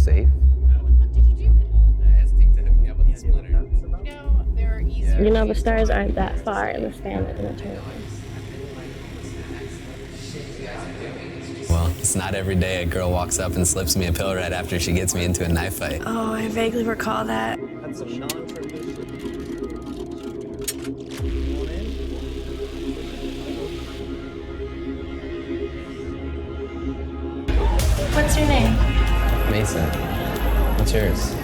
safe? You know, the stars aren't that far in the span of an eternity. Well, it's not every day a girl walks up and slips me a pill right after she gets me into a knife fight. Oh, I vaguely recall that. That's some non-traditional. What's your name? Mason, what's yours?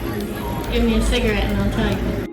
Give me a cigarette and I'll tell you.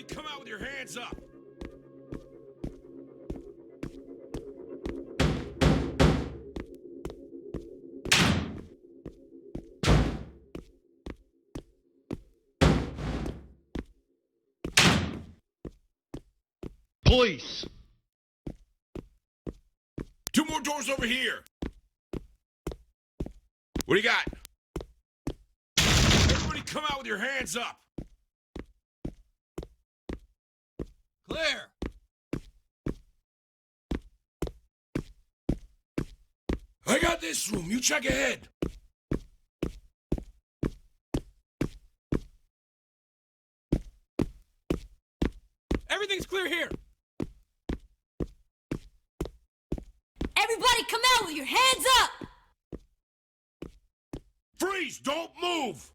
Come out with your hands up! Police! 2 more doors over here! What do you got? Everybody come out with your hands up! Clear! I got this room, you check ahead! Everything's clear here! Everybody come out with your hands up! Freeze! Don't move!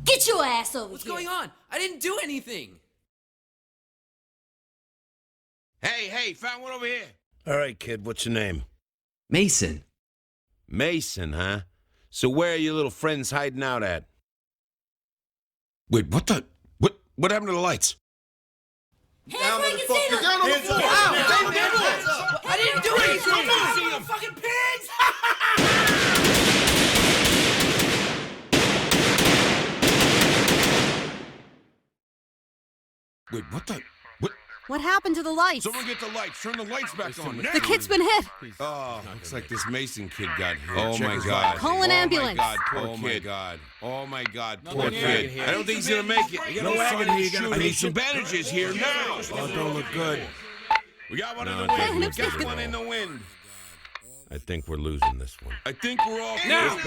Get your ass over What's here! going on? I didn't do anything! Hey, found one over here. All right, kid, what's your name? Mason. Mason, huh? So where are your little friends hiding out at? Wait, what the? What happened to the lights? Hfric, you see them? Down on the floor! I didn't do anything! See them fucking pigs! Wait, what the? What happened to the lights? Someone get the lights. Turn the lights back on. The kid's been hit. Oh, looks like this Mason kid got hit. Oh Check my his God. Call an ambulance. Oh my God, poor Oh kid. my God. Oh my God, poor Nothing kid. here. I don't think he's gonna make it. You No gotta wagon here, you gotta I need fix some it. bandages here now. Oh, don't look good. We got one No, in the it doesn't wind. We look got good. one in the wind. I think we're losing this one. I think we're all Now.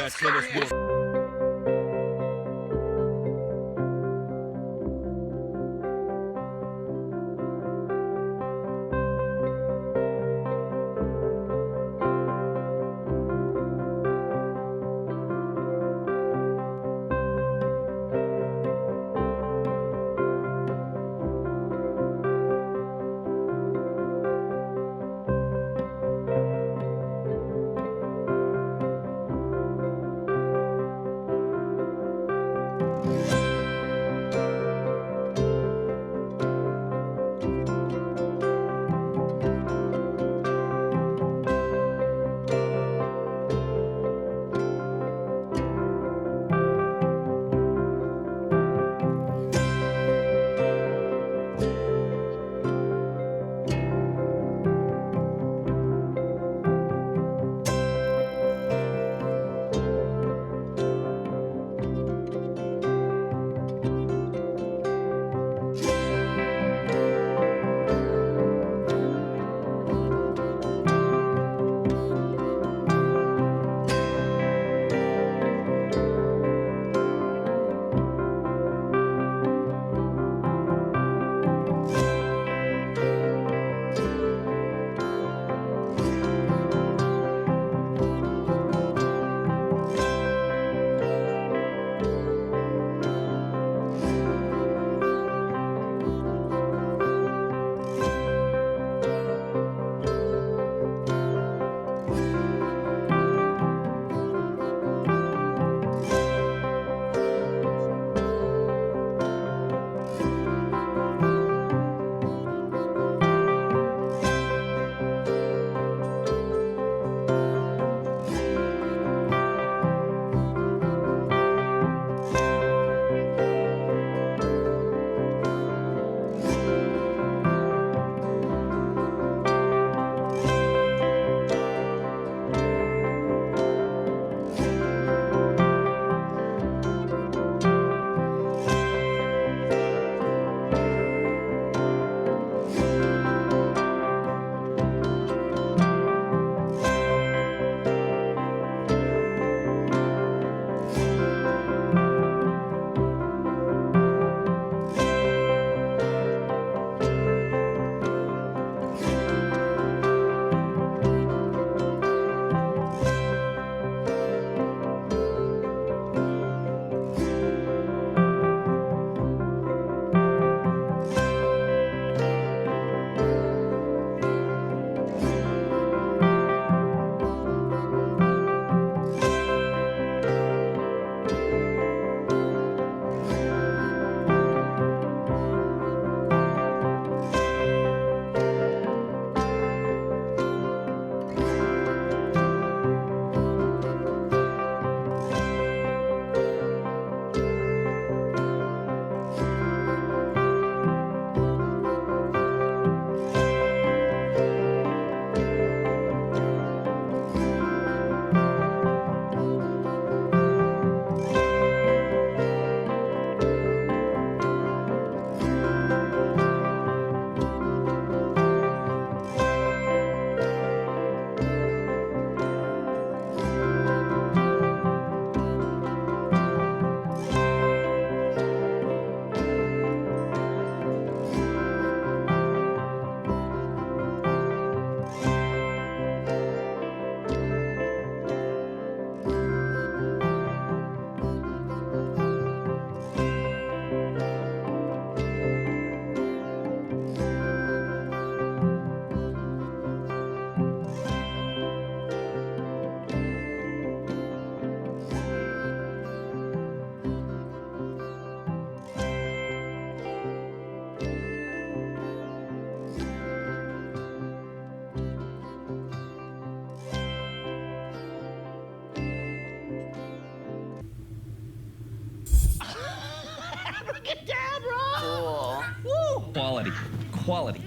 quality.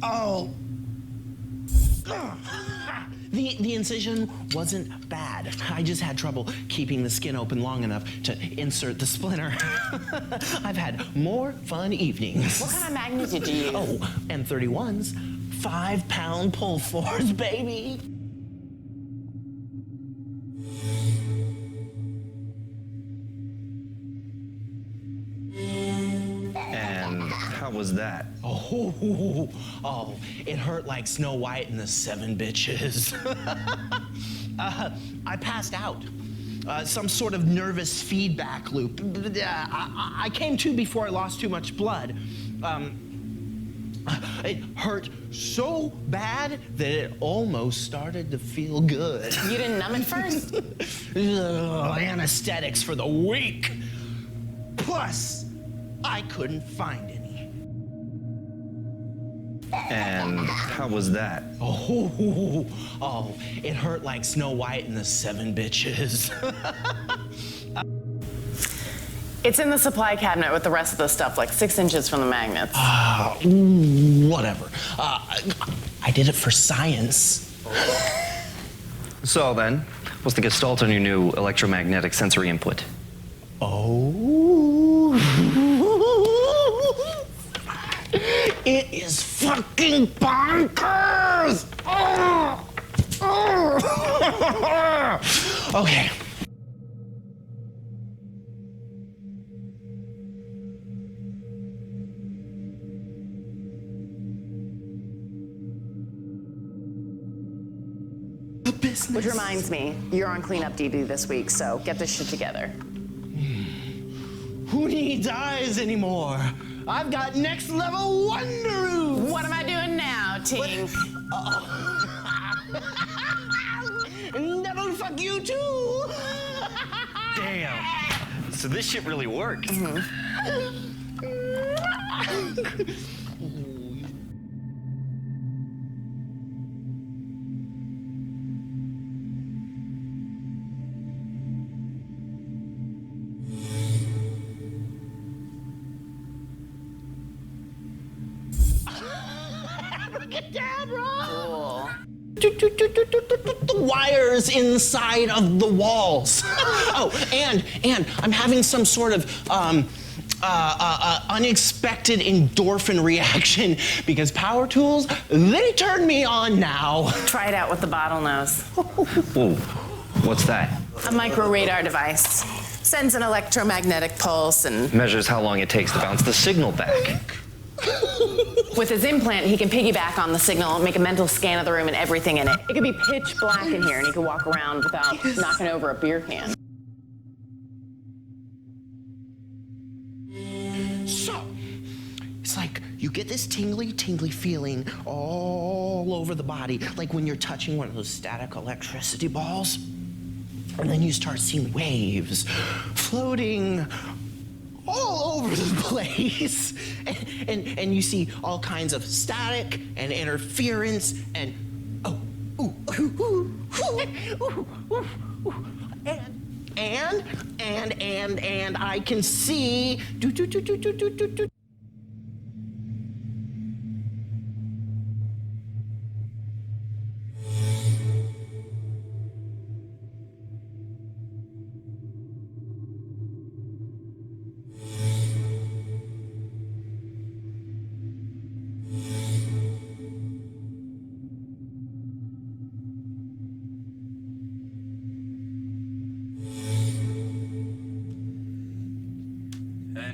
Oh. The incision wasn't bad. I just had trouble keeping the skin open long enough to insert the splinter. I've had more fun evenings. What kind of magnet did you use? Oh, M31s. 5-pound pull force, baby. And how was that? Oh, it hurt like Snow White and the 7 bitches. I passed out. Some sort of nervous feedback loop. I came to before I lost too much blood. It hurt so bad that it almost started to feel good. You didn't numb it first? Anesthetics for the weak. Plus, I couldn't find any. And how was that? Oh, it hurt like Snow White and the 7 bitches. It's in the supply cabinet with the rest of the stuff, like 6 inches from the magnets. Whatever. I did it for science. So then, what's the gestalt on your new electromagnetic sensory input? Oh. It is fucking bonkers! Okay. Which reminds me, you're on cleanup duty this week, so get this shit together. Who needs eyes anymore? I've got next level wonderoos! What am I doing now, Ting? Never fuck you too! Damn. So this shit really works. Cool. The wires inside of the walls. Oh, and I'm having some sort of unexpected endorphin reaction because power tools, they turn me on now. Try it out with the bottlenose. Whoa, what's that? A micro radar device. Sends an electromagnetic pulse and... Measures how long it takes to bounce the signal back. With his implant, he can piggyback on the signal, make a mental scan of the room and everything in it. It could be pitch black in here and he could walk around without knocking over a beer can. So, it's like you get this tingly feeling all over the body, like when you're touching one of those static electricity balls. And then you start seeing waves floating all over the place. And you see all kinds of static and interference and and I can see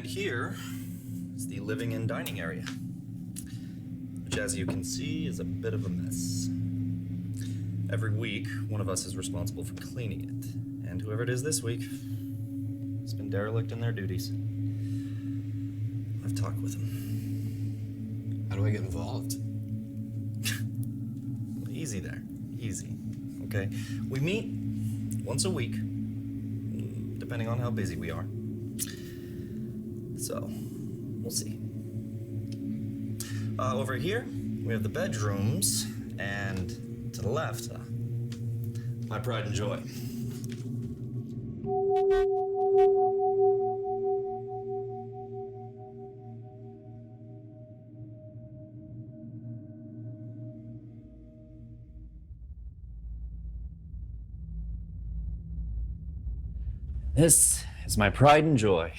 And here is the living and dining area, which, as you can see, is a bit of a mess. Every week, one of us is responsible for cleaning it, and whoever it is this week has been derelict in their duties. I've talked with them. How do I get involved? Easy there, easy, okay? We meet once a week, depending on how busy we are. So, we'll see. Over here, we have the bedrooms, and to the left, my pride and joy. This is my pride and joy.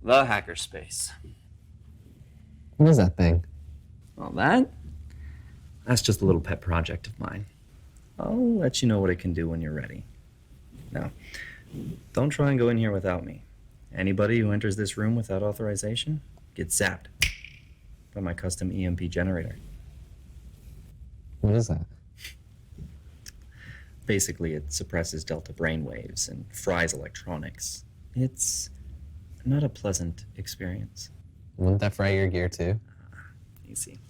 The hackerspace. What is that thing? Well, that's just a little pet project of mine. I'll let you know what it can do when you're ready. Now, don't try and go in here without me. Anybody who enters this room without authorization gets zapped by my custom EMP generator. What is that? Basically, it suppresses delta brainwaves and fries electronics. It's not a pleasant experience. Wouldn't that fry your gear too? Easy.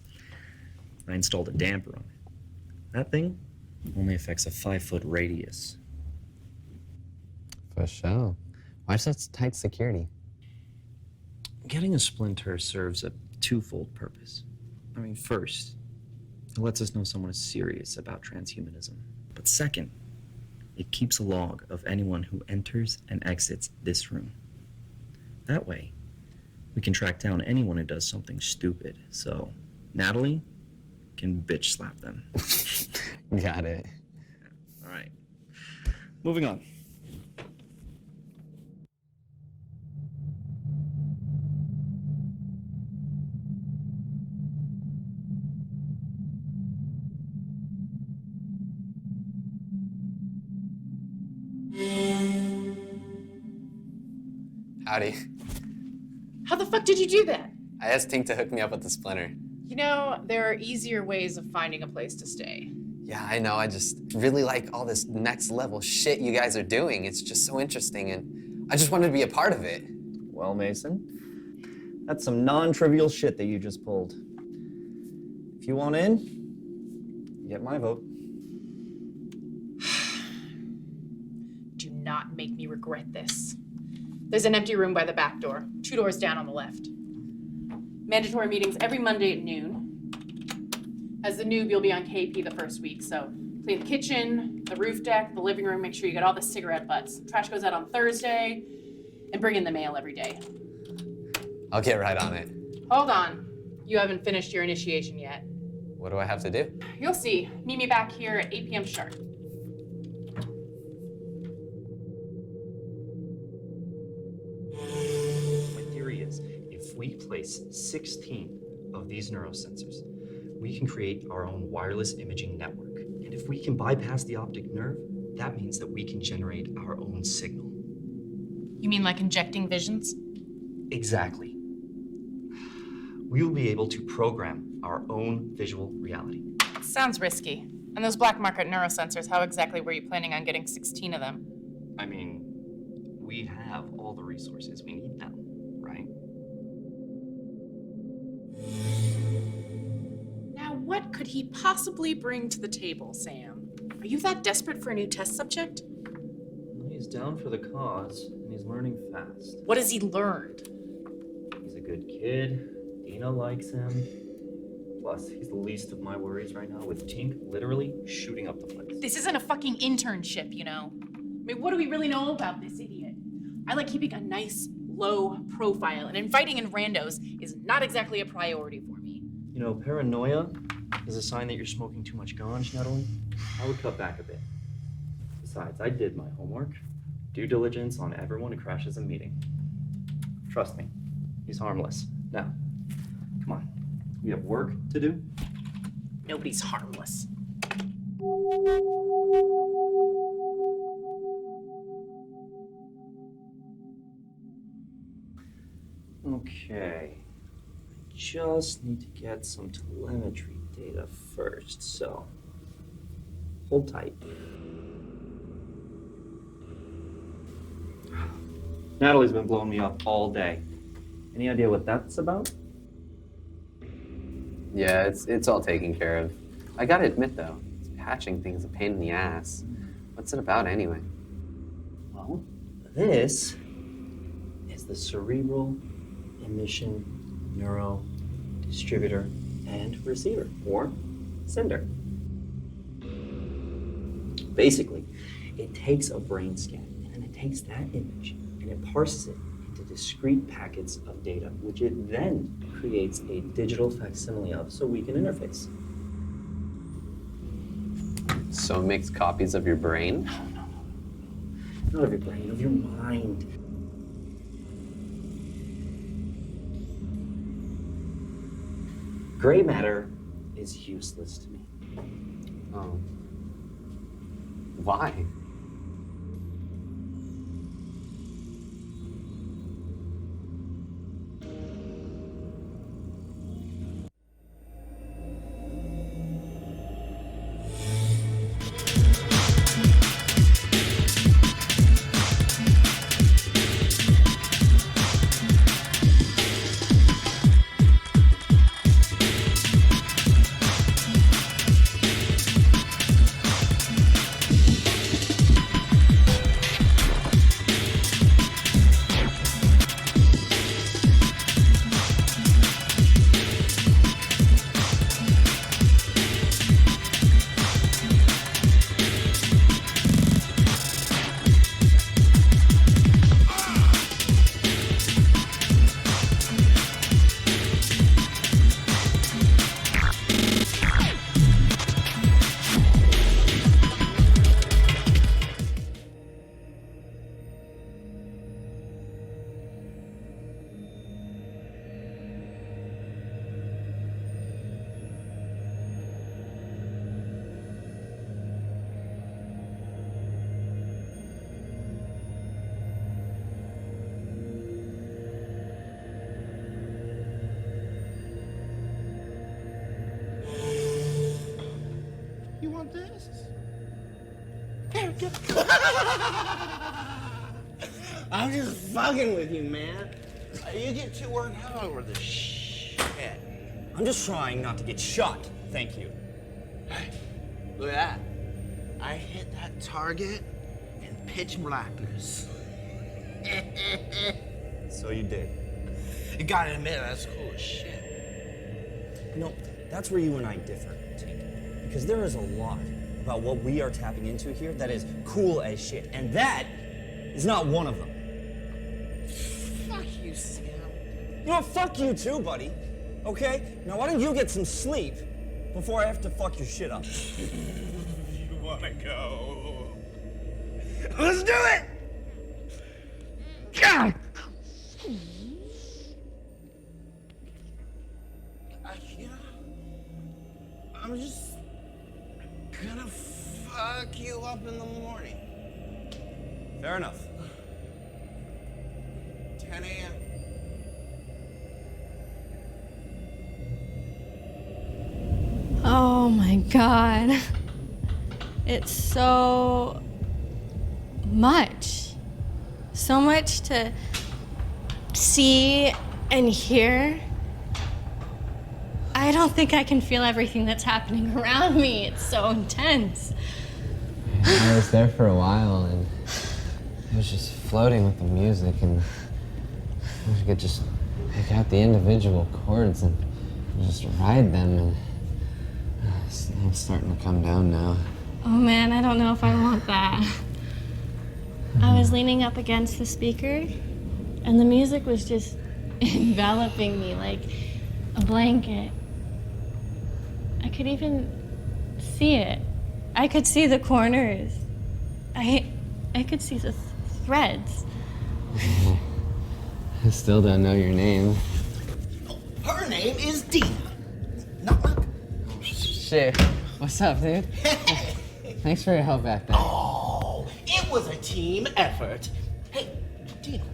I installed a damper on it. That thing only affects a 5-foot radius. For sure. Why such tight security? Getting a Splinter serves a twofold purpose. I mean, first, it lets us know someone is serious about transhumanism. But second, it keeps a log of anyone who enters and exits this room. That way, we can track down anyone who does something stupid. So, Natalie can bitch slap them. Got it. All right. Moving on. Howdy. How the fuck did you do that? I asked Tink to hook me up with the Splinter. You know, there are easier ways of finding a place to stay. Yeah, I know. I just really like all this next level shit you guys are doing. It's just so interesting, and I just wanted to be a part of it. Well, Mason, that's some non-trivial shit that you just pulled. If you want in, you get my vote. Do not make me regret this. There's an empty room by the back door, 2 doors down on the left. Mandatory meetings every Monday at noon. As the noob, you'll be on KP the first week, so clean the kitchen, the roof deck, the living room, make sure you get all the cigarette butts. Trash goes out on Thursday, and bring in the mail every day. I'll get right on it. Hold on. You haven't finished your initiation yet. What do I have to do? You'll see. Meet me back here at 8 p.m. sharp. My theory is, if we place 16 of these neurosensors, we can create our own wireless imaging network. And if we can bypass the optic nerve, that means that we can generate our own signal. You mean like injecting visions? Exactly. We will be able to program our own visual reality. Sounds risky. And those black market neurosensors, how exactly were you planning on getting 16 of them? I mean, we have all the resources we need now, right? Now, what could he possibly bring to the table, Sam? Are you that desperate for a new test subject? He's down for the cause, and he's learning fast. What has he learned? He's a good kid. Dina likes him. Plus, he's the least of my worries right now, with Tink literally shooting up the place. This isn't a fucking internship, you know? I mean, what do we really know about this idiot? I like keeping a nice, low profile, and inviting in randos is not exactly a priority for me. You know, paranoia is a sign that you're smoking too much ganj, Natalie. I would cut back a bit. Besides, I did my homework. Due diligence on everyone who crashes a meeting. Trust me, he's harmless. Now, come on. We have work to do. Nobody's harmless. Okay. I just need to get some telemetry data first, so hold tight. Natalie's been blowing me up all day. Any idea what that's about? Yeah, it's all taken care of. I gotta admit though, this patching thing's a pain in the ass. What's it about anyway? Well, this is the cerebral emission neuro distributor and receiver, or CINDR. Basically, it takes a brain scan, and then it takes that image and it parses it into discrete packets of data, which it then creates a digital facsimile of so we can interface. So it makes copies of your brain? No. Not of your brain, of your mind. Gray matter is useless to me. Oh. Why? You want this? Here, get I'm just fucking with you, man. You get too worked out over this shit. I'm just trying not to get shot. Thank you. Hey, look at that. I hit that target in pitch blackness. So you did. You gotta admit, that's cool as shit. You know, that's where you and I differ, Tink. Because there is a lot about what we are tapping into here that is cool as shit. And that is not one of them. Fuck you, Sam. You know what? Fuck you too, buddy. Okay? Now why don't you get some sleep before I have to fuck your shit up? You wanna go? Let's do it! God! I'm just gonna fuck you up in the morning. Fair enough. 10 a.m. Oh my god. It's so much. So much to see and hear. I don't think I can feel everything that's happening around me. It's so intense. I was there for a while and I was just floating with the music and I could just pick out the individual chords and just ride them and it's starting to come down now. Oh man, I don't know if I want that. I was leaning up against the speaker and the music was just enveloping me like a blanket. I could even see it. I could see the corners. I could see the threads. I still don't know your name. Her name is Dina. Shit. What's up, dude? Thanks for your help back there. Oh, it was a team effort. Hey, Dina,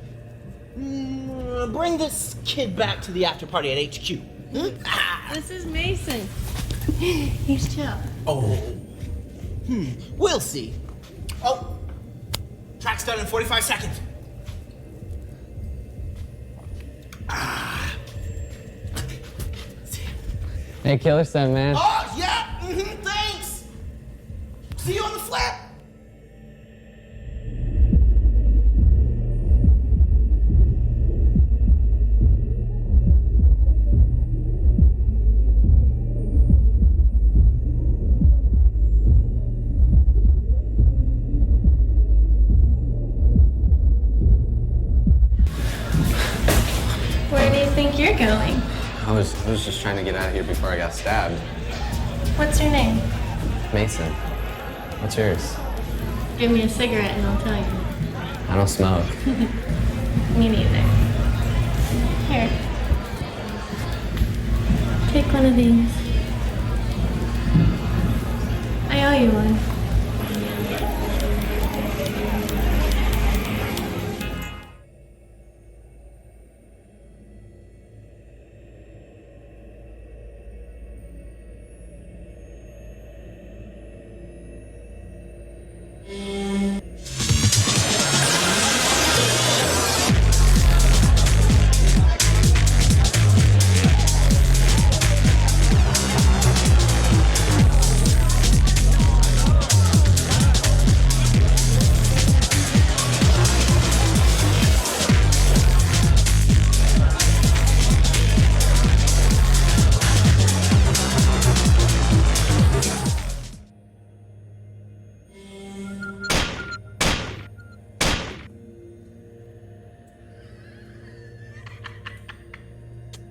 bring this kid back to the after party at HQ. This is Mason. He's chill. Oh. We'll see. Oh, track's done in 45 seconds. Hey, Killer Son, man. Oh, yeah, thanks. See you on the flip. Where do you think you're going? I was just trying to get out of here before I got stabbed. What's your name? Mason. What's yours? Give me a cigarette and I'll tell you. I don't smoke. Me neither. Here. Take one of these. I owe you one.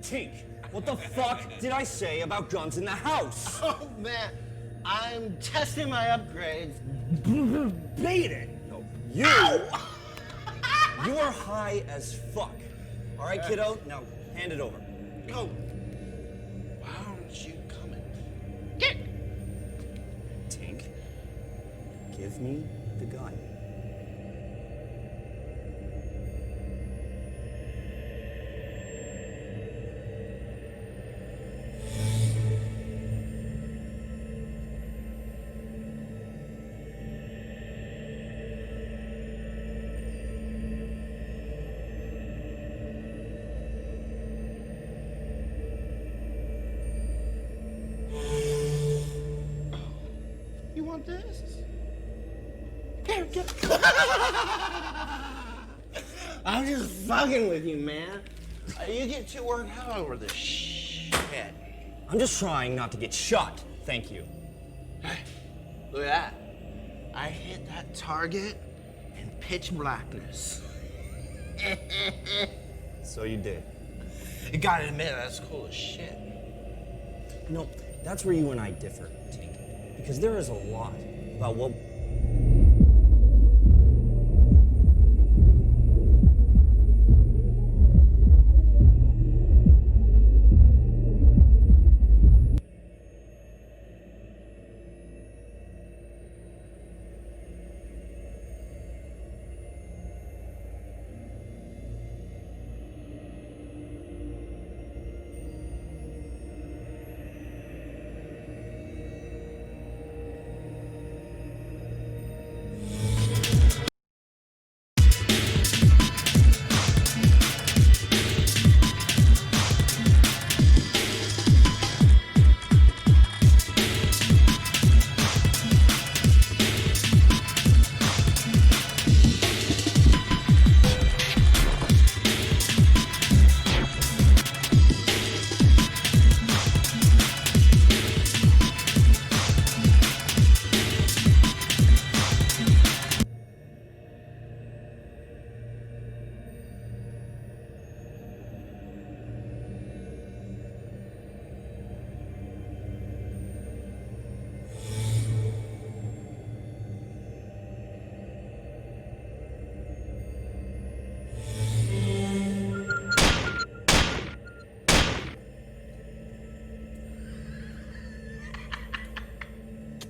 Tink, what the fuck did I say about guns in the house? Oh, man. I'm testing my upgrades. Beat it! No, you! You are high as fuck. All right, kiddo? Now, hand it over. Go. Why aren't you coming? Tink, give me the gun. You want this? Here, get I'm just fucking with you, man. You get too worked out over this shit. I'm just trying not to get shot. Thank you. Hey, look at that. I hit that target in pitch blackness. So you did. You gotta admit, that's cool as shit. No, that's where you and I differ, Tink. Because there is a lot about what...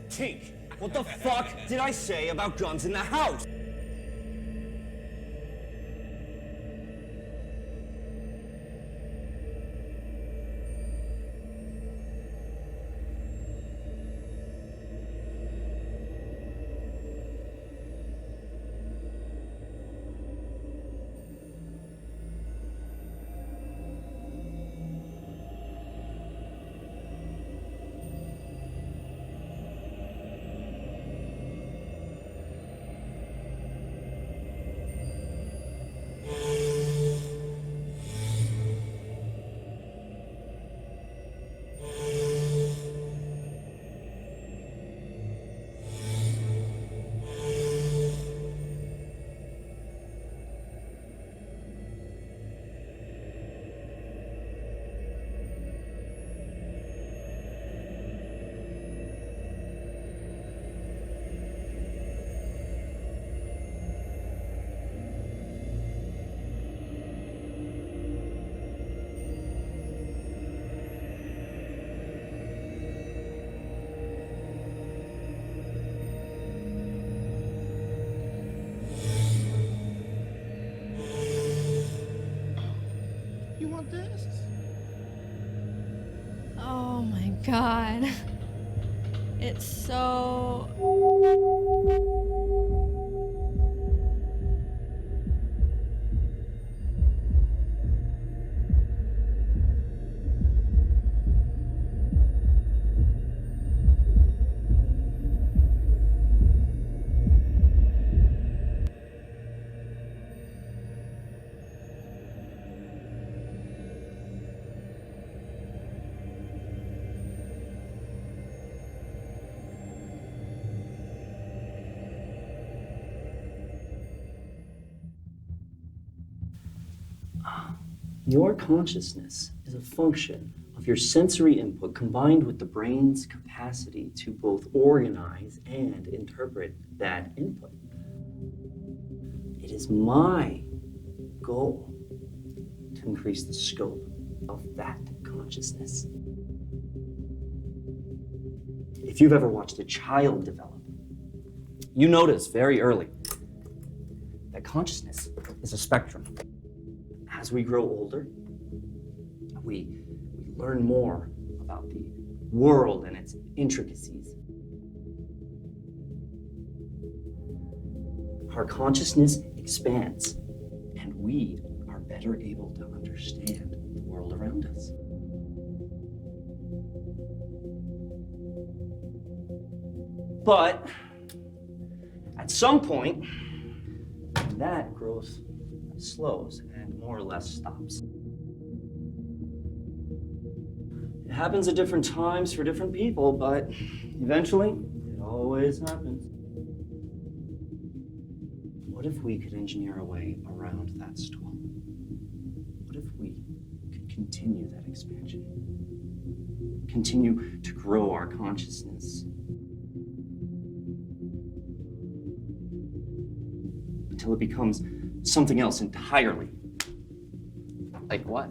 Tink, what the fuck did I say about guns in the house? God. It's so... Your consciousness is a function of your sensory input combined with the brain's capacity to both organize and interpret that input. It is my goal to increase the scope of that consciousness. If you've ever watched a child develop, you notice very early that consciousness is a spectrum. As we grow older, we learn more about the world and its intricacies. Our consciousness expands, and we are better able to understand the world around us. But at some point, that growth slows and more or less stops. It happens at different times for different people, but eventually, it always happens. What if we could engineer a way around that stall? What if we could continue that expansion? Continue to grow our consciousness until it becomes something else entirely. Like what?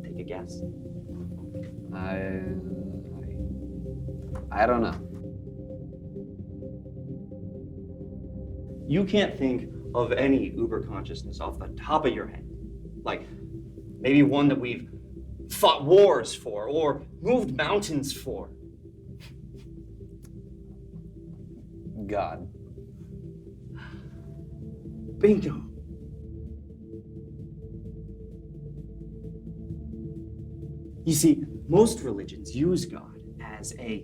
Take a guess. I don't know. You can't think of any uber consciousness off the top of your head. Like maybe one that we've fought wars for or moved mountains for. God. Bingo. You see, most religions use God as an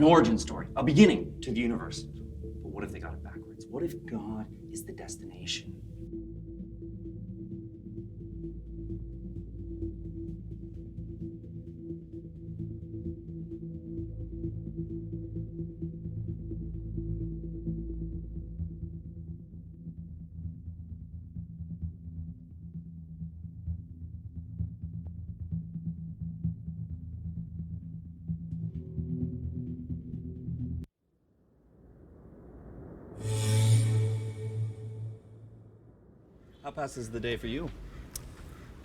origin story, a beginning to the universe. But what if they got it backwards? What if God is the destination? How passes the day for you?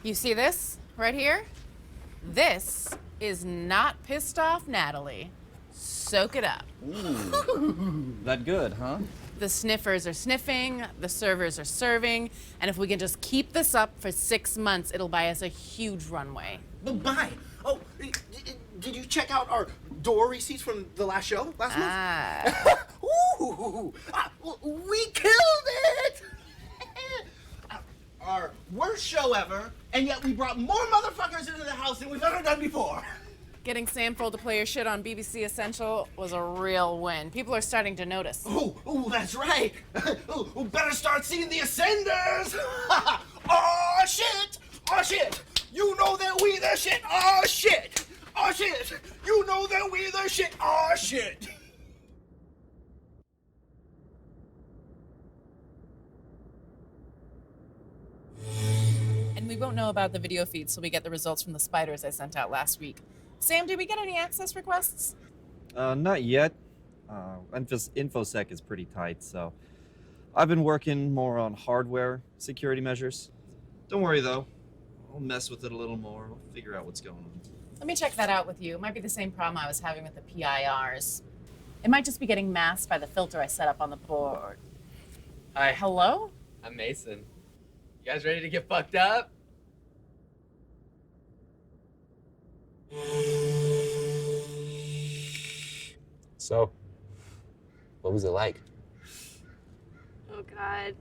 You see this right here? This is not pissed off Natalie. Soak it up. Ooh, that good, huh? The sniffers are sniffing, the servers are serving, and if we can just keep this up for 6 months, it'll buy us a huge runway. Well, bye. Oh, did you check out our door receipts from the last show last month? Ooh, we killed it! Our worst show ever, and yet we brought more motherfuckers into the house than we've ever done before. Getting Samford to play your shit on BBC Essential was a real win. People are starting to notice. Oh, that's right. We better start seeing the Ascenders. Oh shit! Oh shit! You know that we the shit. Oh shit! Oh shit! You know that we the shit. Oh shit! And we won't know about the video feed till we get the results from the spiders I sent out last week. Sam, did we get any access requests? Not yet. InfoSec is pretty tight, so I've been working more on hardware security measures. Don't worry, though. I'll mess with it a little more. We'll figure out what's going on. Let me check that out with you. It might be the same problem I was having with the PIRs. It might just be getting masked by the filter I set up on the board. Hi. Hello? I'm Mason. guys ready to get fucked up? So, what was it like? Oh God,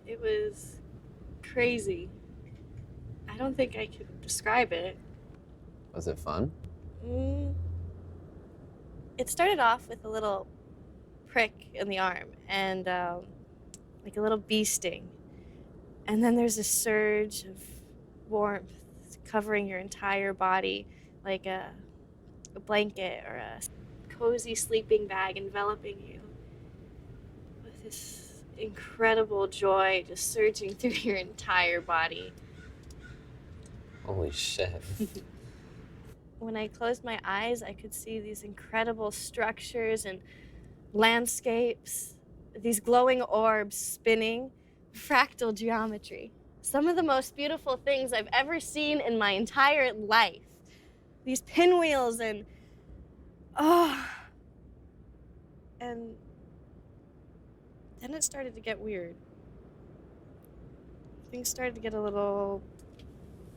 it was crazy. I don't think I could describe it. Was it fun? It started off with a little prick in the arm and like a little bee sting. And then there's a surge of warmth covering your entire body like a blanket or a cozy sleeping bag enveloping you with this incredible joy just surging through your entire body. Holy shit. When I closed my eyes, I could see these incredible structures and landscapes, these glowing orbs spinning, fractal geometry. Some of the most beautiful things I've ever seen in my entire life. These pinwheels and, and then it started to get weird. Things started to get a little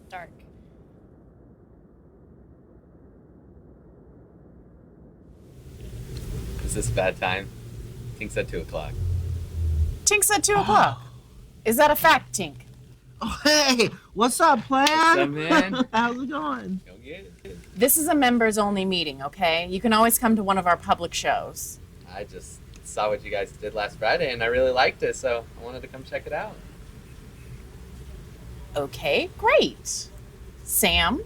dark. Is this a bad time? Tink said 2 o'clock. Tink said 2 o'clock. Is that a fact, Tink? Oh, hey, what's up, plan? What's up, man? How's it going? Go get it. This is a members-only meeting, okay? You can always come to one of our public shows. I just saw what you guys did last Friday and I really liked it, so I wanted to come check it out. Okay, great. Sam,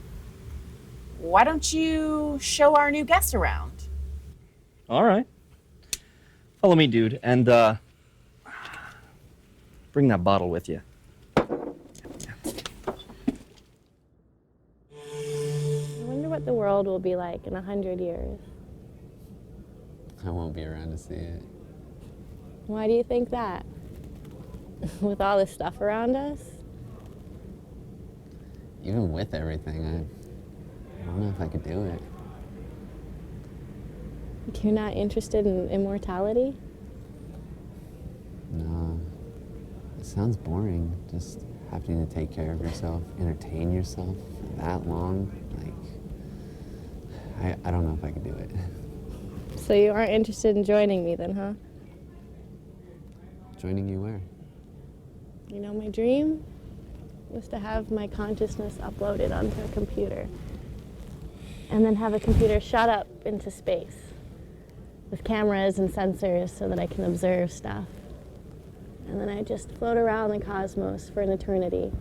why don't you show our new guest around? All right. Follow me, dude, and bring that bottle with you. I wonder what the world will be like in 100 years. I won't be around to see it. Why do you think that? With all this stuff around us? Even with everything, I don't know if I could do it. You're not interested in immortality? No. It sounds boring, just having to take care of yourself, entertain yourself for that long. Like, I don't know if I could do it. So you aren't interested in joining me then, huh? Joining you where? You know, my dream was to have my consciousness uploaded onto a computer and then have a computer shot up into space with cameras and sensors so that I can observe stuff. And then I just float around the cosmos for an eternity,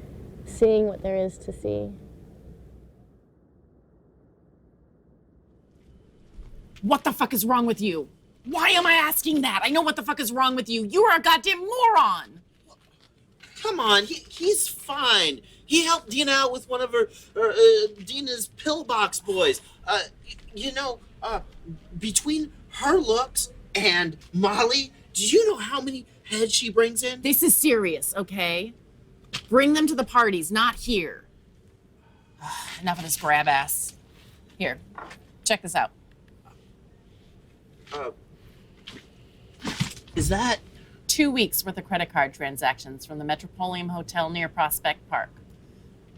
seeing what there is to see. What the fuck is wrong with you? Why am I asking that? I know what the fuck is wrong with you. You are a goddamn moron. Come on, he's fine. He helped Dina out with one of Dina's pillbox boys. Between her looks and Molly, do you know how many heads she brings in? This is serious, okay? Bring them to the parties, not here. Enough of this grab ass. Here, check this out. Is that 2 weeks worth of credit card transactions from the Metropolitan Hotel near Prospect Park.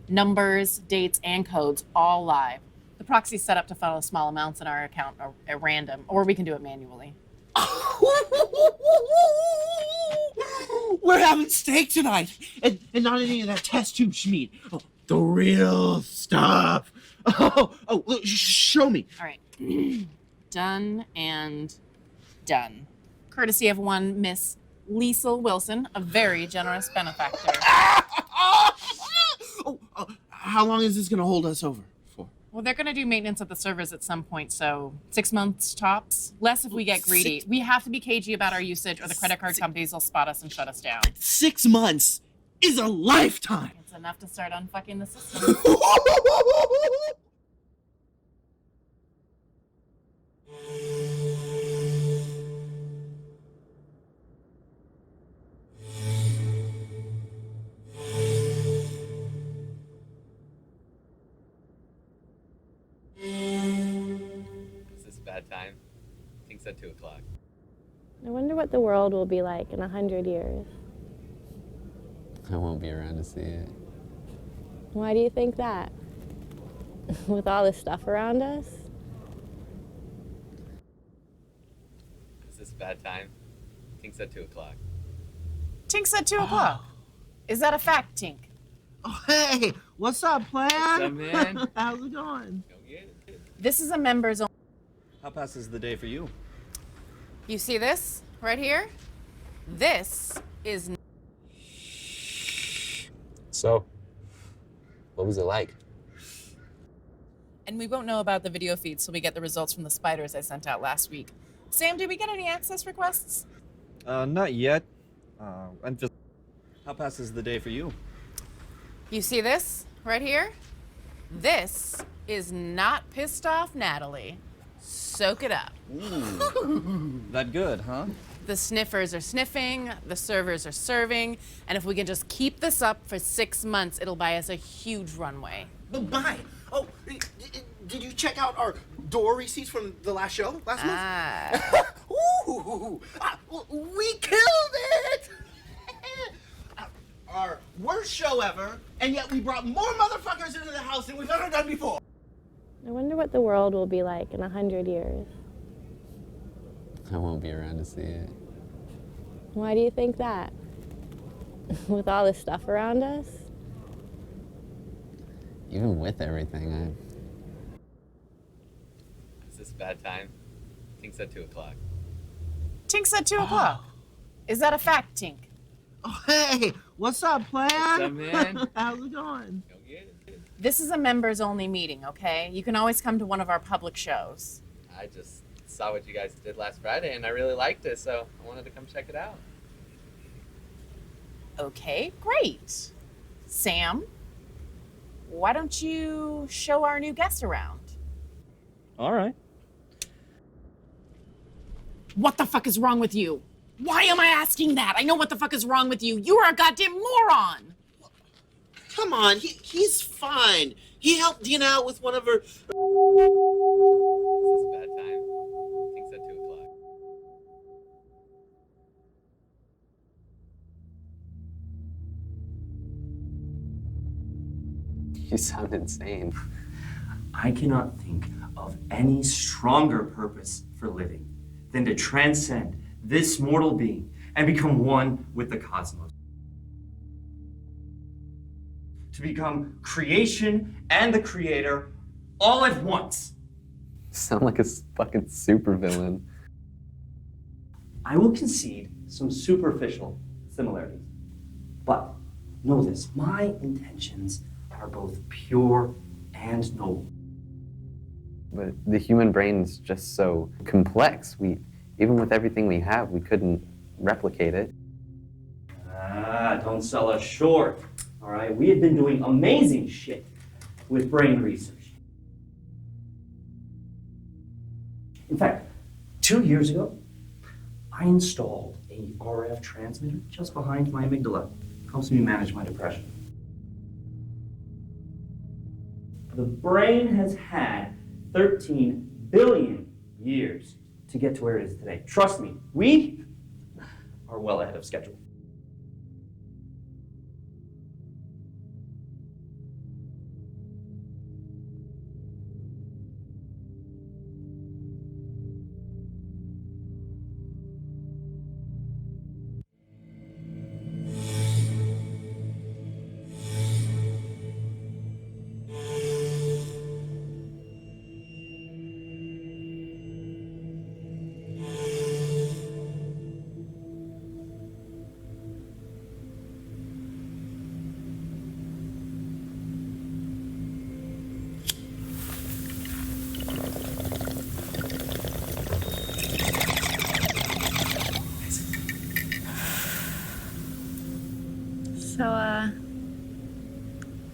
Numbers, dates, and codes all live. The proxy's set up to funnel small amounts in our account at random, or we can do it manually. We're having steak tonight, and not any of that test tube schmeat. Oh, the real stuff. Look, show me. All right. Done and done. Courtesy of one Miss Liesl Wilson, a very generous benefactor. How long is this going to hold us over for? Well, they're going to do maintenance at the servers at some point, so 6 months tops. Less if we get greedy. We have to be cagey about our usage, or the credit card companies will spot us and shut us down. 6 months is a lifetime. It's enough to start unfucking the system. Is this a bad time? Tink said 2 o'clock. I wonder what the world will be like in 100 years. I won't be around to see it. Why do you think that? With all this stuff around us? Is this a bad time? Tink's at 2 o'clock. Tink's at 2 o'clock. Is that a fact, Tink? Oh, hey, what's up, plan? What's up, man? How's it going? This is a members only. How passes the day for you? You see this right here? This is. So, what was it like? And we won't know about the video feed till we get the results from the spiders I sent out last week. Sam, did we get any access requests? Not yet. I'm just. How passes the day for you? You see this right here? This is not pissed off Natalie. Soak it up. That good, huh? The sniffers are sniffing, the servers are serving, and if we can just keep this up for 6 months, it'll buy us a huge runway. But bye. Oh, did you check out our door receipts from the last show last month? Ooh, we killed it! Our worst show ever, and yet we brought more motherfuckers into the house than we've ever done before. I wonder what the world will be like in 100 years. I won't be around to see it. Why do you think that? With all this stuff around us? Even with everything, Is this a bad time? Tink's at 2 o'clock. Tink's at 2 o'clock. Is that a fact, Tink? Oh, hey, what's up, plan? What's up, man? How's it going? This is a members only meeting, okay? You can always come to one of our public shows. I just saw what you guys did last Friday and I really liked it, so I wanted to come check it out. Okay, great. Sam, why don't you show our new guest around? All right. What the fuck is wrong with you? Why am I asking that? I know what the fuck is wrong with you. You are a goddamn moron. Come on, he's fine. He helped Dina out with one of her. Is this a bad time? Tink's at 2 o'clock. You sound insane. I cannot think of any stronger purpose for living than to transcend this mortal being and become one with the cosmos. To become creation and the creator all at once. You sound like a fucking supervillain. I will concede some superficial similarities. But know this, my intentions are both pure and noble. But the human brain's just so complex. Even with everything we have, we couldn't replicate it. Don't sell us short. All right, we have been doing amazing shit with brain research. In fact, 2 years ago, I installed a RF transmitter just behind my amygdala. Helps me manage my depression. The brain has had 13 billion years to get to where it is today. Trust me, we are well ahead of schedule. So,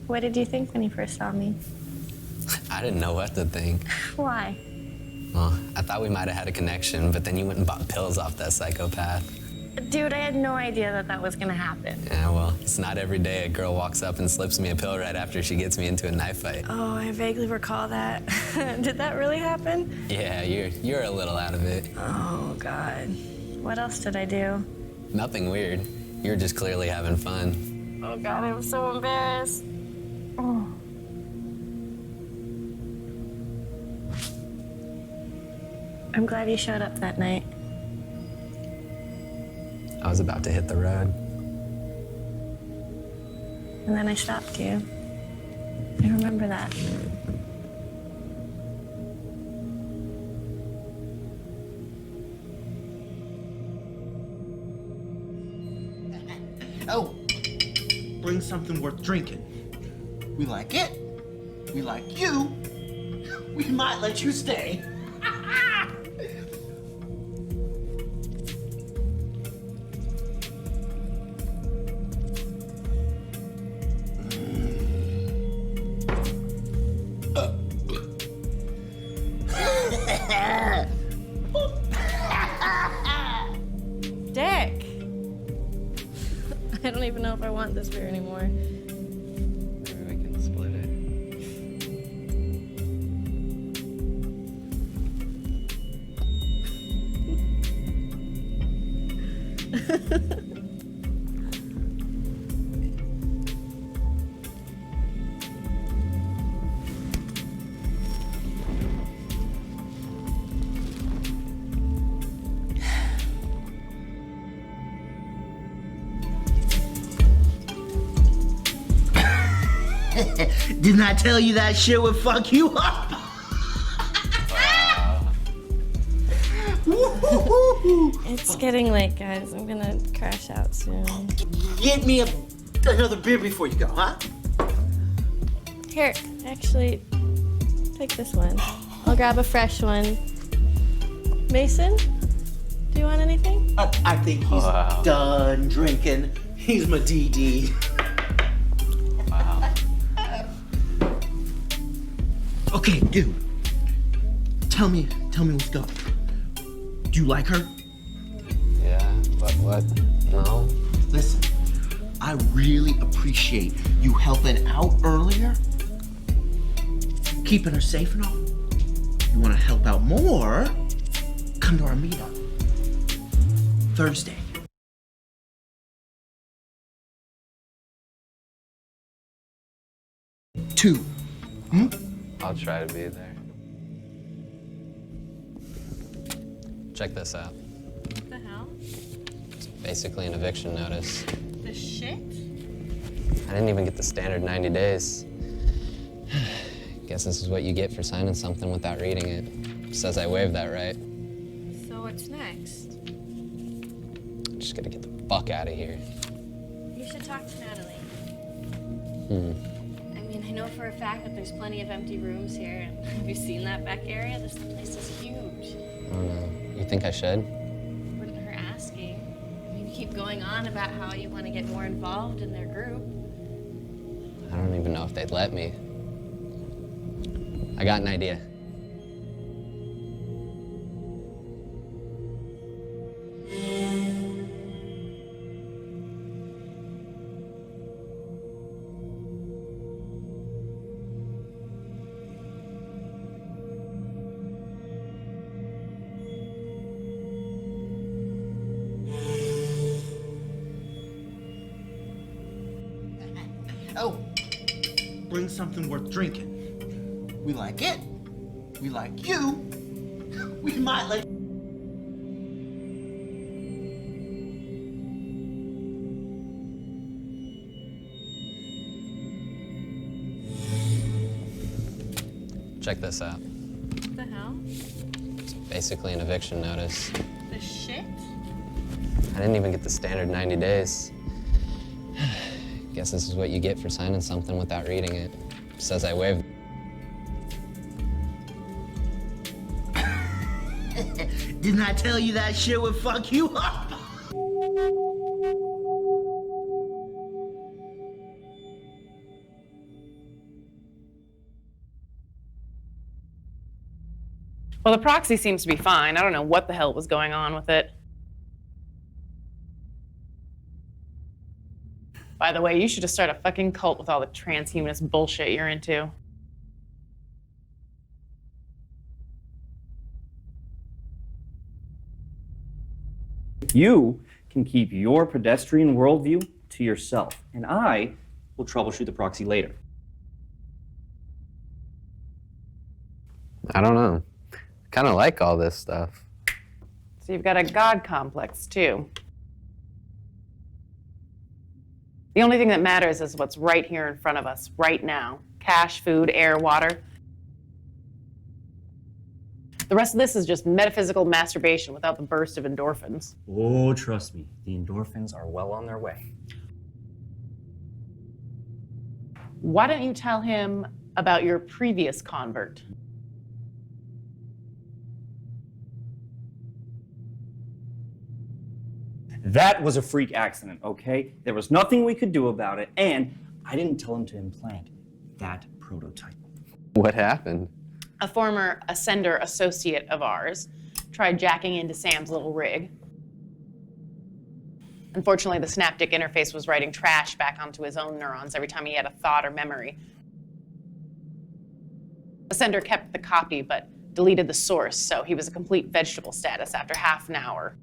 what did you think when you first saw me? I didn't know what to think. Why? Well, I thought we might have had a connection, but then you went and bought pills off that psychopath. Dude, I had no idea that was gonna happen. Yeah, well, it's not every day a girl walks up and slips me a pill right after she gets me into a knife fight. Oh, I vaguely recall that. Did that really happen? Yeah, you're a little out of it. Oh, God. What else did I do? Nothing weird. You're just clearly having fun. Oh God, I'm so embarrassed. Oh. I'm glad you showed up that night. I was about to hit the road. And then I stopped you. I remember that. Oh, bring something worth drinking. We like it. We like you. We might let you stay. Dick! I don't even know if I want this beer anymore. Maybe we can split it. Didn't I tell you that shit would fuck you up? It's getting late, guys. I'm gonna crash out soon. Get me another beer before you go, huh? Here, actually, take this one. I'll grab a fresh one. Mason, do you want anything? I think he's done drinking. He's my DD. Wow. Okay, dude. Tell me what's up. Do you like her? Yeah, but what? No? Listen, I really appreciate you helping out earlier, keeping her safe and all. You want to help out more? Come to our meetup Thursday. Two. I'll try to be there. Check this out. What the hell? It's basically an eviction notice. The shit? I didn't even get the standard 90 days. Guess this is what you get for signing something without reading it. Says I waived that right. So what's next? Just gotta get the fuck out of here. You should talk to Natalie. Hmm. I mean, I know for a fact that there's plenty of empty rooms here. Have you seen that back area? This place is huge. I don't know. You think I should? Wouldn't hurt asking. I mean, you keep going on about how you want to get more involved in their group. I don't even know if they'd let me. I got an idea. Oh, bring something worth drinking. We like it. We like you. We might let. Check this out. What the hell? It's basically an eviction notice. The shit? I didn't even get the standard 90 days. Guess this is what you get for signing something without reading it. Says I waived. Didn't I tell you that shit would fuck you up? Well, the proxy seems to be fine. I don't know what the hell was going on with it. By the way, you should just start a fucking cult with all the transhumanist bullshit you're into. You can keep your pedestrian worldview to yourself, and I will troubleshoot the proxy later. I don't know. I kind of like all this stuff. So you've got a god complex, too. The only thing that matters is what's right here in front of us, right now. Cash, food, air, water. The rest of this is just metaphysical masturbation without the burst of endorphins. Oh, trust me, the endorphins are well on their way. Why don't you tell him about your previous convert? That was a freak accident, okay? There was nothing we could do about it, and I didn't tell him to implant that prototype. What happened? A former Ascender associate of ours tried jacking into Sam's little rig. Unfortunately, the Snapdic interface was writing trash back onto his own neurons every time he had a thought or memory. Ascender kept the copy, but deleted the source, so he was a complete vegetable status after half an hour.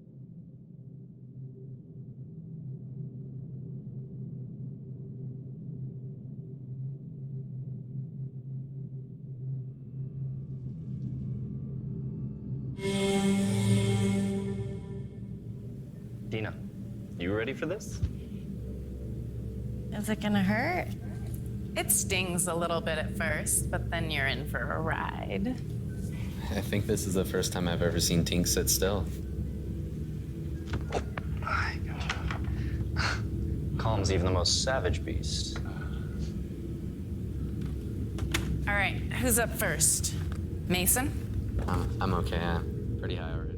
Dina, you ready for this? Is it gonna hurt? It stings a little bit at first, but then you're in for a ride. I think this is the first time I've ever seen Tink sit still. Calms even the most savage beast. All right, who's up first? Mason? I'm okay. I'm pretty high already.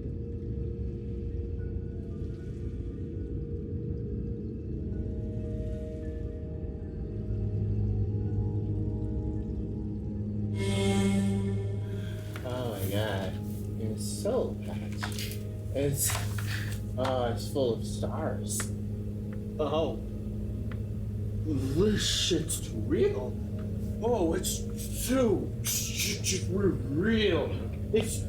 Oh my god, your soul patch. It's full of stars. Oh, this shit's real. Oh, it's so real. It's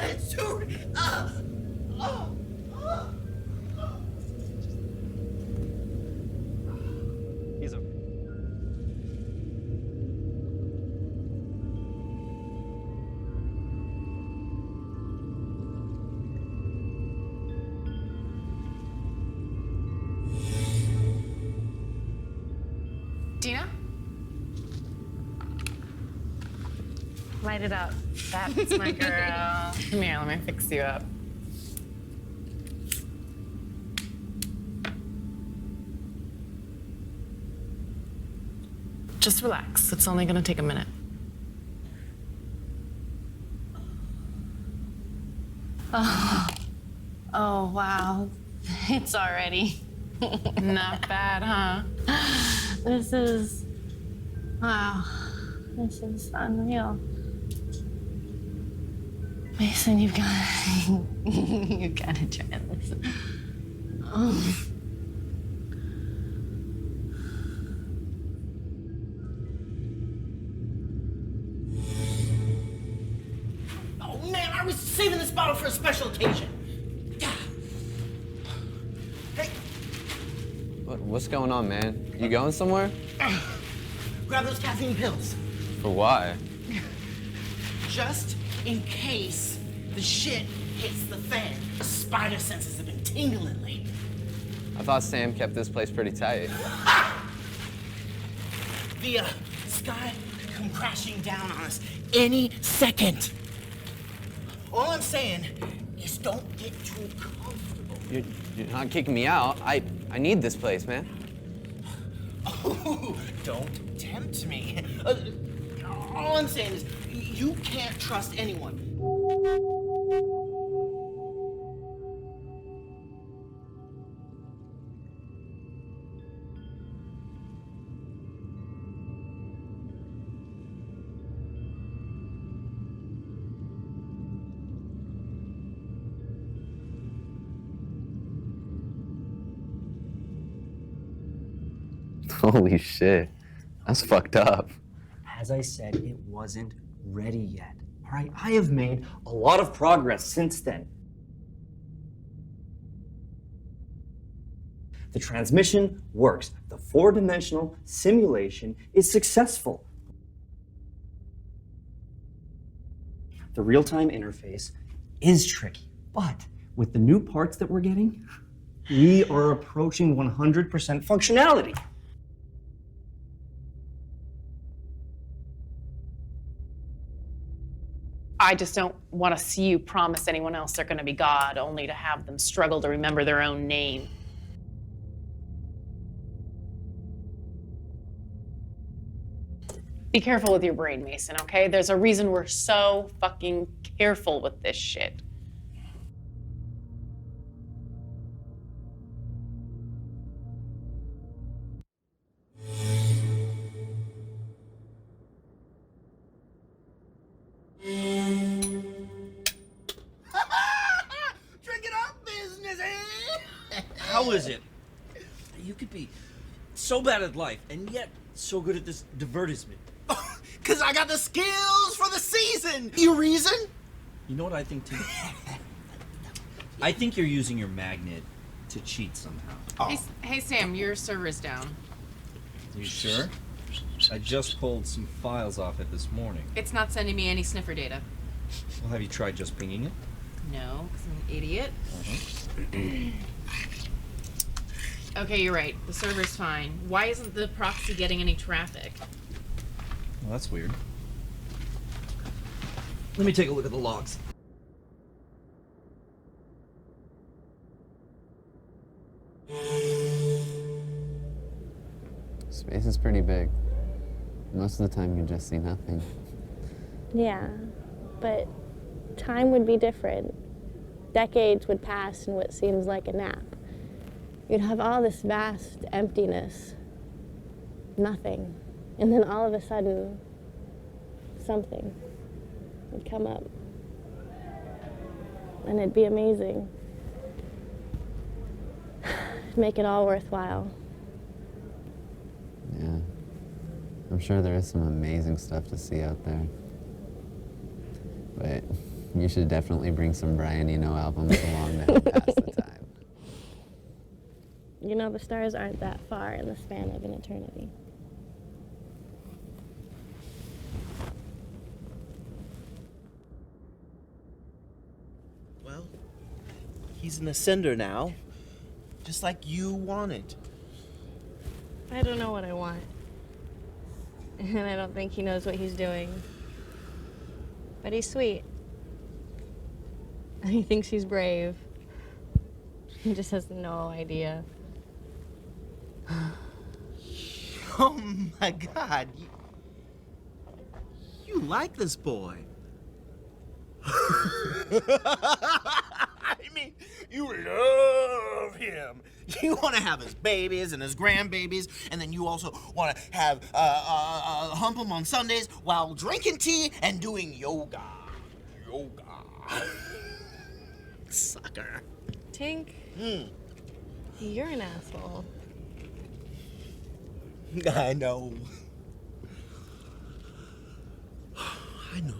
it's too. He's okay. Dina? Light it up. That's my girl. Come here, let me fix you up. Just relax. It's only gonna take a minute. Oh, wow. It's already. Not bad, huh? This is. Wow. This is unreal. Mason, you've got you've got to try this. Oh. Oh man, I was saving this bottle for a special occasion. Hey, What's going on, man? You going somewhere? grab those caffeine pills. For why? Just in case the shit hits the fan. The spider senses have been tingling lately. I thought Sam kept this place pretty tight. The sky could come crashing down on us any second. All I'm saying is don't get too comfortable. You're not kicking me out. I need this place, man. Oh, don't tempt me. All I'm saying is you can't trust anyone. Holy shit. That's fucked up. As I said, it wasn't ready yet. All right, I have made a lot of progress since then. The transmission works. The four-dimensional simulation is successful. The real-time interface is tricky, but with the new parts that we're getting, we are approaching 100% functionality. I just don't want to see you promise anyone else they're going to be God, only to have them struggle to remember their own name. Be careful with your brain, Mason, okay? There's a reason we're so fucking careful with this shit. Drinking up business, eh? How is it you could be so bad at life and yet so good at this divertisement? Cause I got the skills for the season. You reason? You know what I think, too? I think you're using your magnet to cheat somehow. Oh. Hey, Sam, your server's down. You sure? I just pulled some files off it this morning. It's not sending me any sniffer data. Well, have you tried just pinging it? No, because I'm an idiot. Okay, you're right. The server's fine. Why isn't the proxy getting any traffic? Well, that's weird. Let me take a look at the logs. Space is pretty big. Most of the time you just see nothing. Yeah, but time would be different. Decades would pass in what seems like a nap. You'd have all this vast emptiness, nothing, and then all of a sudden, something would come up, and it'd be amazing. It'd make it all worthwhile. Yeah. I'm sure there is some amazing stuff to see out there. But you should definitely bring some Brian Eno albums along to help pass the time. You know, the stars aren't that far in the span of an eternity. Well, he's an ascender now, just like you wanted. I don't know what I want. And I don't think he knows what he's doing. But he's sweet. And he thinks he's brave. He just has no idea. Oh my God. You like this boy. I mean, you love him. You want to have his babies and his grandbabies, and then you also want to have hump him on Sundays while drinking tea and doing yoga. Sucker. Tink, you're an asshole. I know. I know.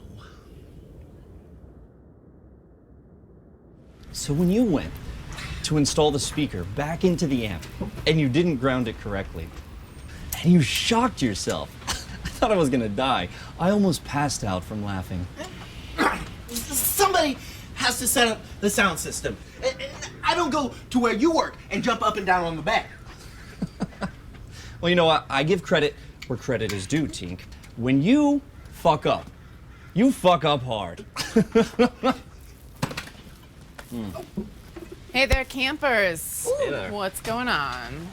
So when you went to install the speaker back into the amp and you didn't ground it correctly, and you shocked yourself, I thought I was gonna die. I almost passed out from laughing. Somebody has to set up the sound system. I don't go to where you work and jump up and down on the bed. Well, you know what? I give credit where credit is due, Tink. When you fuck up hard. Hey there, campers. Hey there. What's going on?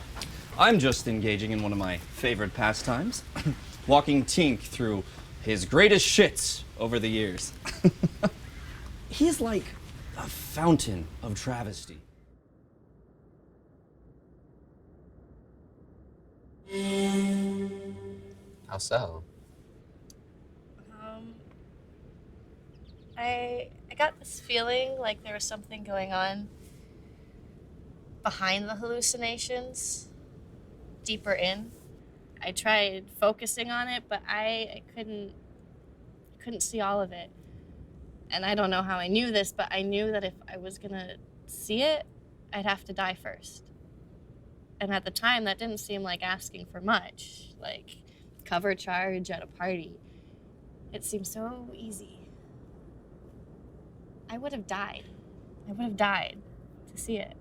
I'm just engaging in one of my favorite pastimes, walking Tink through his greatest shits over the years. He's like a fountain of travesty. How so? I got this feeling like there was something going on behind the hallucinations, deeper in. I tried focusing on it, but I couldn't see all of it. And I don't know how I knew this, but I knew that if I was gonna see it, I'd have to die first. And at the time, that didn't seem like asking for much, like cover charge at a party. It seemed so easy. I would have died. I would have died to see it.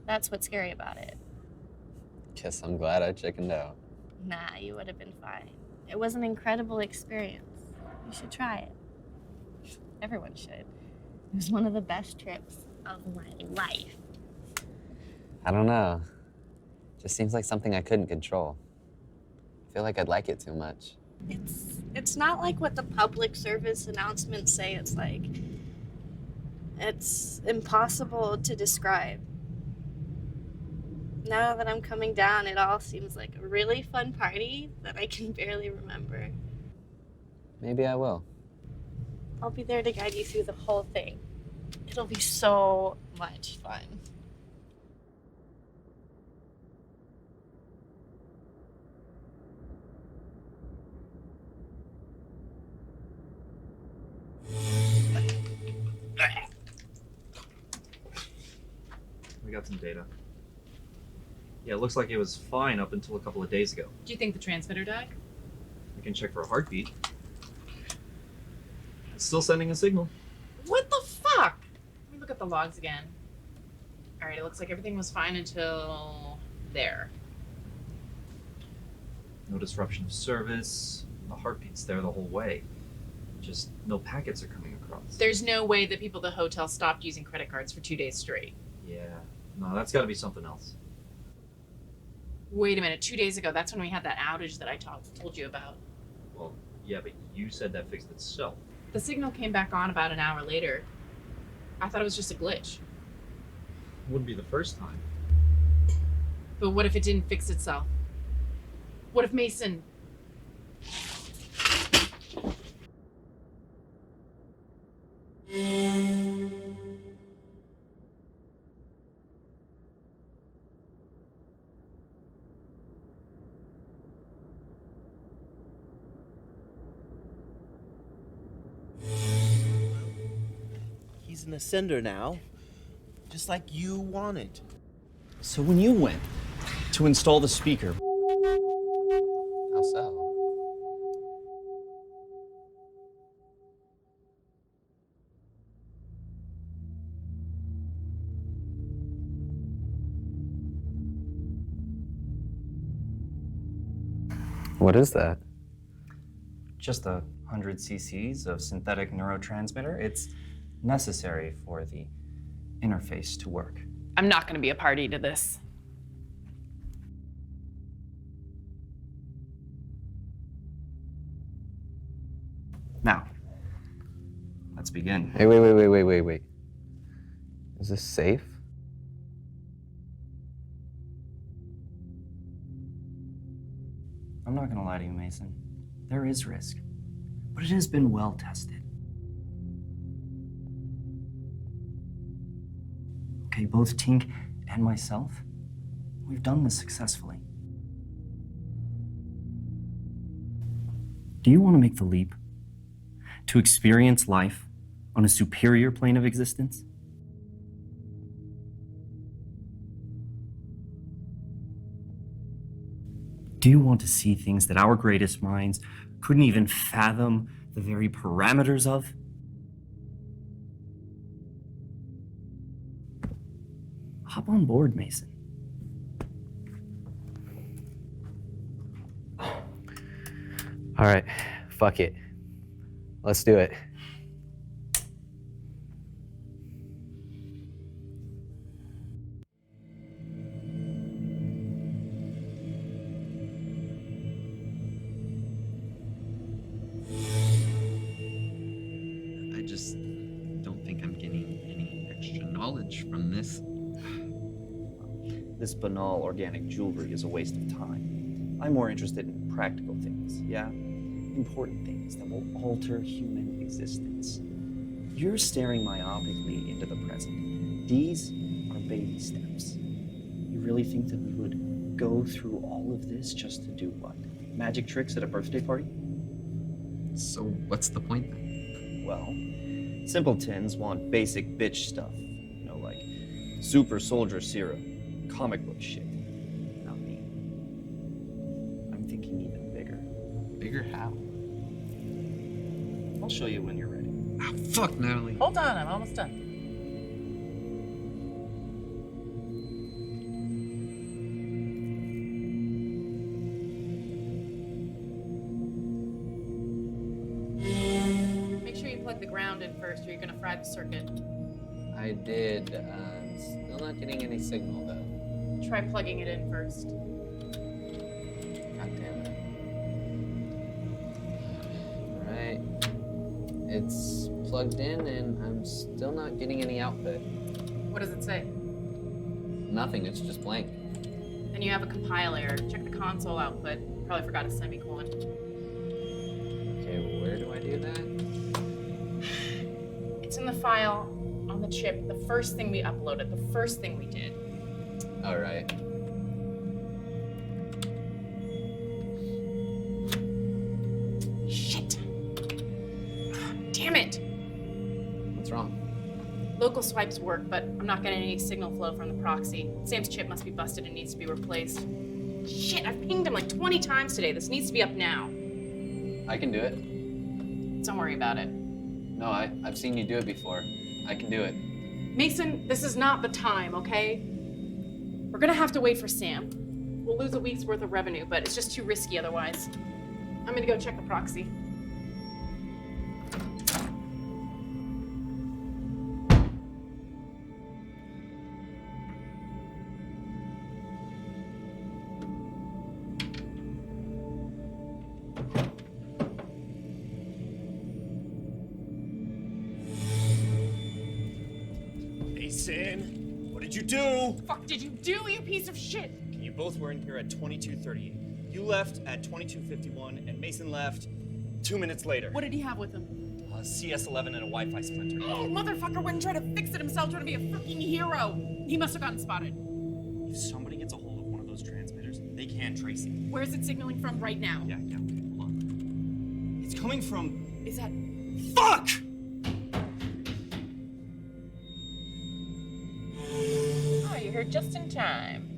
That's what's scary about it. Guess I'm glad I chickened out. Nah, you would have been fine. It was an incredible experience. You should try it. Everyone should. It was one of the best trips of my life. I don't know. Just seems like something I couldn't control. I feel like I'd like it too much. It's not like what the public service announcements say it's like. It's impossible to describe. Now that I'm coming down, it all seems like a really fun party that I can barely remember. Maybe I will. I'll be there to guide you through the whole thing. It'll be so much fun. We got some data. Yeah, it looks like it was fine up until a couple of days ago. Do you think the transmitter died? We can check for a heartbeat. It's still sending a signal. What the fuck? Let me look at the logs again. All right, it looks like everything was fine until there. No disruption of service. The heartbeat's there the whole way. Just no packets are coming across. There's no way that people at the hotel stopped using credit cards for 2 days straight. Yeah. No, that's gotta be something else. Wait a minute, 2 days ago, that's when we had that outage that I told you about. Well, yeah, but you said that fixed itself. The signal came back on about an hour later. I thought it was just a glitch. Wouldn't be the first time. But what if it didn't fix itself? What if Mason... He's an ascender now, just like you wanted. So when you went to install the speaker, How so? What is that? just 100 cc's of synthetic neurotransmitter, it's necessary for the interface to work. I'm not going to be a party to this. Now, let's begin. Hey, wait. Is this safe? I'm not gonna lie to you, Mason. There is risk, but it has been well tested. Okay, both Tink and myself, we've done this successfully. Do you want to make the leap to experience life on a superior plane of existence? Do you want to see things that our greatest minds couldn't even fathom the very parameters of? Hop on board, Mason. All right, fuck it. Let's do it. I just don't think I'm getting any extra knowledge from this. This banal organic jewelry is a waste of time. I'm more interested in practical things, yeah? Important things that will alter human existence. You're staring myopically into the present. These are baby steps. You really think that we would go through all of this just to do what? Magic tricks at a birthday party? So what's the point then? Well, simpletons want basic bitch stuff. You know, like super soldier serum. comic book shit. Not me. I'm thinking even bigger. Bigger how? I'll show you when you're ready. Oh, fuck, Natalie. Hold on, I'm almost done. Make sure you plug the ground in first, or you're gonna fry the circuit. I did. Still not getting any signal though. Try plugging it in first. God damn it. Alright. It's plugged in and I'm still not getting any output. What does it say? Nothing, it's just blank. Then you have a compile error. Check the console output. Probably forgot a semicolon. Okay, where do I do that? It's in the file on the chip, the first thing we uploaded, the first thing we did. Alright. Shit! Damn it! What's wrong? Local swipes work, but I'm not getting any signal flow from the proxy. Sam's chip must be busted and needs to be replaced. Shit, I've pinged him like 20 times today. This needs to be up now. I can do it. Don't worry about it. No, I've seen you do it before. I can do it. Mason, this is not the time, okay? We're gonna have to wait for Sam. We'll lose a week's worth of revenue, but it's just too risky otherwise. I'm gonna go check the proxy. Mason, what did you do? Fuck did you do, you piece of shit? You both were in here at 22:38. You left at 22:51, and Mason left 2 minutes later. What did he have with him? CS11 and a Wi-Fi Splinter. Oh, motherfucker went and tried to fix it himself, trying to be a fucking hero. He must have gotten spotted. If somebody gets a hold of one of those transmitters, they can trace it. Where's it signaling from right now? Yeah, hold on. It's coming from... Is that... Fuck! Oh, you're here just in time.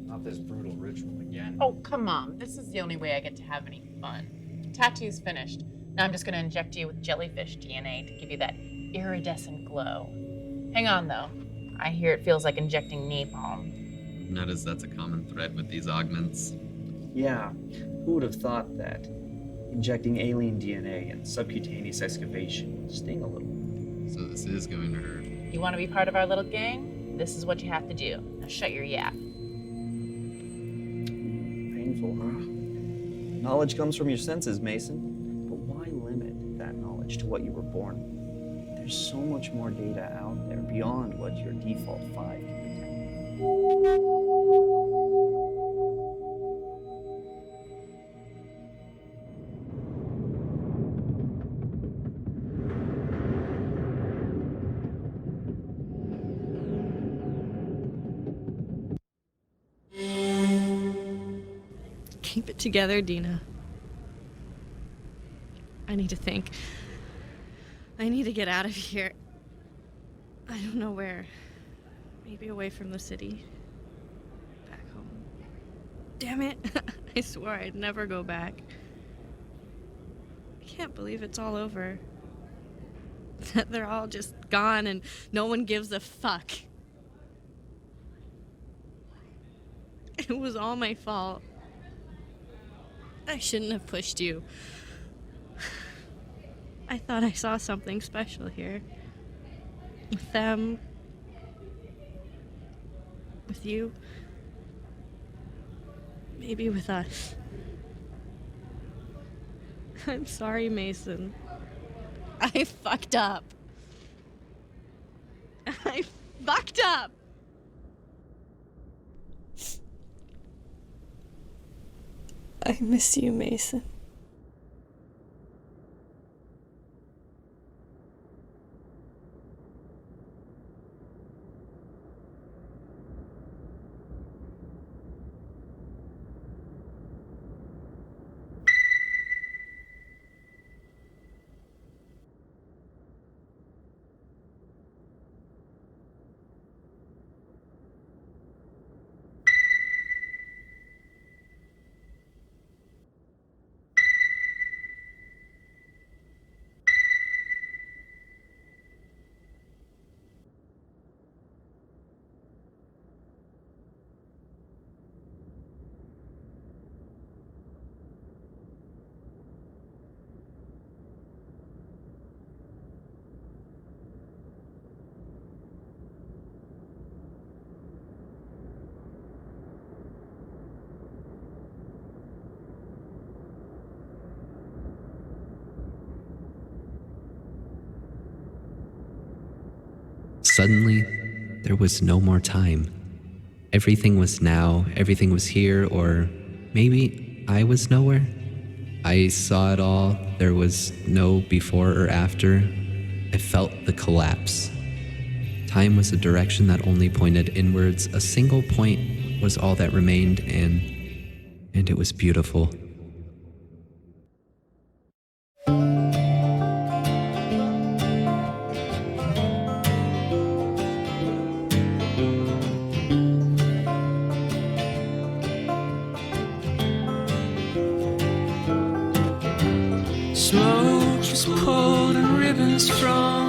Not this brutal ritual again. Oh, come on. This is the only way I get to have any fun. Tattoo's finished. Now I'm just gonna inject you with jellyfish DNA to give you that iridescent glow. Hang on, though. I hear it feels like injecting napalm. Notice that's a common thread with these augments. Yeah, who would have thought that injecting alien DNA and subcutaneous excavation would sting a little? So this is going to hurt. You want to be part of our little gang? This is what you have to do. Now shut your yap. Painful, huh? Knowledge comes from your senses, Mason. But why limit that knowledge to what you were born with? There's so much more data out there beyond what your default 5 can detect. Keep it together, Dina. I need to think. I need to get out of here. I don't know where. Maybe away from the city. Back home. Damn it. I swore I'd never go back. I can't believe it's all over. That they're all just gone and no one gives a fuck. It was all my fault. I shouldn't have pushed you. I thought I saw something special here. With them. With you. Maybe with us. I'm sorry, Mason. I fucked up. I fucked up! I miss you, Mason. suddenly, there was no more time. Everything was now, everything was here, or maybe I was nowhere. I saw it all, there was no before or after. I felt the collapse. Time was a direction that only pointed inwards. A single point was all that remained, and it was beautiful. Smoke was pulled and ribbons from